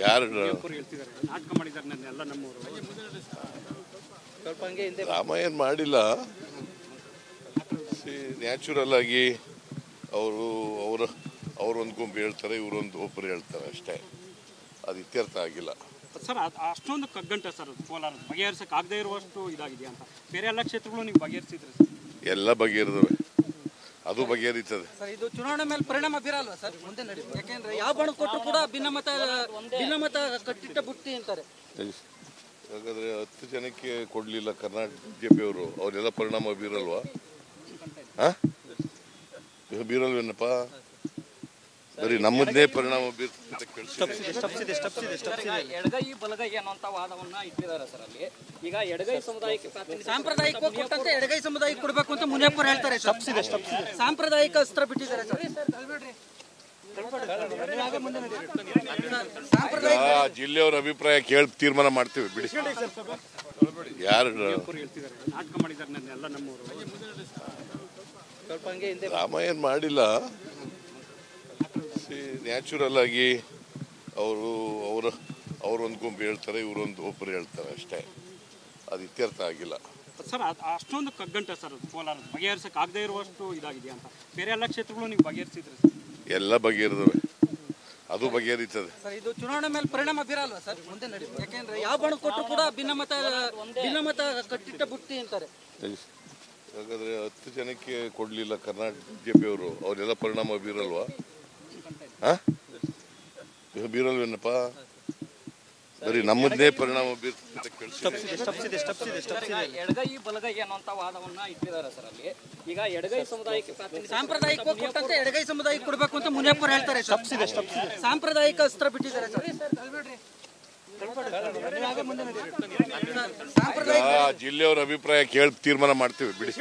ಯಾರು ಹೇಳ್ತಿದ್ದಾರೆ ನಾಟಕ ಮಾಡಿದ್ದಾರೆ ಎಲ್ಲ ನಮ್ಮವರು ರಾಮ ಏನು ಮಾಡಿಲ್ಲ. ನ್ಯಾಚುರಲ್ ಆಗಿ ಅವರೊಂದು ಗುಂಪು ಹೇಳ್ತಾರೆ, ಒಬ್ಬರು ಹೇಳ್ತಾರೆ ಅಷ್ಟೇ. ಅದು ಇತ್ಯರ್ಥ ಆಗಿಲ್ಲ ಸರ್. ಅಷ್ಟೊಂದು ಕಗ್ಗಂಟ ಸರ್ ಕೋಲಾರ ಬಗೆಹರಿಸಕ್ಕೆ ಆಗದೆ ಇರುವಷ್ಟು ಇದಾಗಿದೆ ಅಂತ. ಬೇರೆ ಎಲ್ಲ ಕ್ಷೇತ್ರಗಳು ನೀವು ಬಗೆಹರಿಸಿದ್ರೆ ಎಲ್ಲ ಬಗೆಹರಿದವೆ, ಅದು ಬಗೆಹರಿತದೆ. ಸರ್, ಇದು ಚುನಾವಣೆ ಮೇಲೆ ಪರಿಣಾಮ ಬೀರಲ್ವಾ ಸರ್ ಮುಂದೆ ನಡೆಯುತ್ತೆ? ಯಾಕೆಂದ್ರೆ ಯಾವ ಬಣ ಕೊಟ್ಟರು ಕೂಡ ಭಿನ್ನಮತ ಕಟ್ಟಿಟ್ಟ ಬುಟ್ಟಿ ಅಂತಾರೆ. ಹಾಗಾದ್ರೆ 10 ಜನಕ್ಕೆ ಕೊಡ್ಲಿಲ್ಲ ಕರ್ನಾಟಕ ಬಿಜೆಪಿಯವರು, ಅವರೆಲ್ಲ ಪರಿಣಾಮ ಬೀರಲ್ವಾ? ಬೀರಲ್ವೇನಪ್ಪ? ಬರೀ ನಮ್ಮದೇ ಪರಿಣಾಮ ಬೀರ್ತದೆ. ಎಡಗೈ ಬಲಗೈ ಅನ್ನುವಂತ ವಾದವನ್ನ ಇಟ್ಟಿದ್ದಾರೆ ಸರ್. ಅಲ್ಲಿ ಈಗ ಎಡಗೈ ಸಮುದಾಯಕ್ಕೆ ಸಾಂಪ್ರದಾಯಿಕ ಕೊಟ್ಟಂತೆ ಎಡಗೈ ಸಮುದಾಯಕ್ಕೆ ಕೊಡಬೇಕು ಅಂತ ಮುನಿಯಪ್ಪರು ಹೇಳ್ತಾರೆ. ಸಾಂಪ್ರದಾಯಿಕ ಅಸ್ತ್ರ ಬಿಟ್ಟಿದ್ದಾರೆ ಸರ್. ಜಿಲ್ಲೆಯವರ ಅಭಿಪ್ರಾಯ ಕೇಳಿ ತೀರ್ಮಾನ ಮಾಡ್ತೀವಿ ಬಿಡಿ. ಯಾರು ಹೇಳ್ತಿದ್ದಾರೆ ನಾಟಕ ಮಾಡಿದ್ದಾರೆ ಎಲ್ಲ ನಮ್ಮವರು ರಾಮ ಏನು ಮಾಡಿಲ್ಲ. ನ್ಯಾಚುರಲ್ ಆಗಿ ಅವರೊಂದು ಗುಂಪು ಹೇಳ್ತಾರೆ, ಒಬ್ಬರು ಹೇಳ್ತಾರೆ ಅಷ್ಟೇ. ಅದು ಇತ್ಯರ್ಥ ಆಗಿಲ್ಲ ಸರ್. ಅಷ್ಟೊಂದು ಕಗ್ಗಂಟ ಸರ್ ಕೋಲಾರ ಬಗೆಹರಿಸಕ್ಕೆ ಆಗದೆ ಇರುವಷ್ಟು ಇದಾಗಿದೆ ಅಂತ. ಬೇರೆ ಎಲ್ಲ ಕ್ಷೇತ್ರಗಳು ನೀವು ಬಗೆಹರಿಸಿದ್ರೆ ಎಲ್ಲ ಬಗೆಹರಿದವೆ, ಅದು ಬಗೆಹರಿತದೆ. ಸರ್, ಇದು ಚುನಾವಣೆ ಮೇಲೆ ಪರಿಣಾಮ ಬೀರಲ್ವಾ ಸರ್ ಮುಂದೆ ನಡೆಯುತ್ತೆ? ಯಾಕೆಂದ್ರೆ ಯಾವ ಬಣ ಕೊಟ್ಟರು ಕೂಡ ಭಿನ್ನಮತ ಕಟ್ಟಿಟ್ಟ ಬುಟ್ಟಿ ಅಂತಾರೆ. ಹಾಗಾದ್ರೆ 10 ಜನಕ್ಕೆ ಕೊಡ್ಲಿಲ್ಲ ಕರ್ನಾಟಕ ಬಿಜೆಪಿಯವರು, ಅವರೆಲ್ಲ ಪರಿಣಾಮ ಬೀರಲ್ವಾ? ಬೀರಲ್ವೇನಪ್ಪ? ಬರೀ ನಮ್ಮದೇ ಪರಿಣಾಮ ಬೀರ್ತದೆ. ಎಡಗೈ ಬಲಗೈ ಅನ್ನುವಂತ ವಾದವನ್ನ ಇಟ್ಟಿದ್ದಾರೆ ಸರ್. ಅಲ್ಲಿ ಈಗ ಎಡಗೈ ಸಮುದಾಯಕ್ಕೆ ಸಾಂಪ್ರದಾಯಿಕ ಕೊಟ್ಟಂತೆ ಎಡಗೈ ಸಮುದಾಯಕ್ಕೆ ಕೊಡಬೇಕು ಅಂತ ಮುನಿಯಪ್ಪರು ಹೇಳ್ತಾರೆ. ಸಾಂಪ್ರದಾಯಿಕ ಅಸ್ತ್ರ ಬಿಟ್ಟಿದ್ದಾರೆ ಸರ್. ಜಿಲ್ಲೆಯವರ ಅಭಿಪ್ರಾಯ ಕೇಳಿ ತೀರ್ಮಾನ ಮಾಡ್ತೀವಿ ಬಿಡಿ.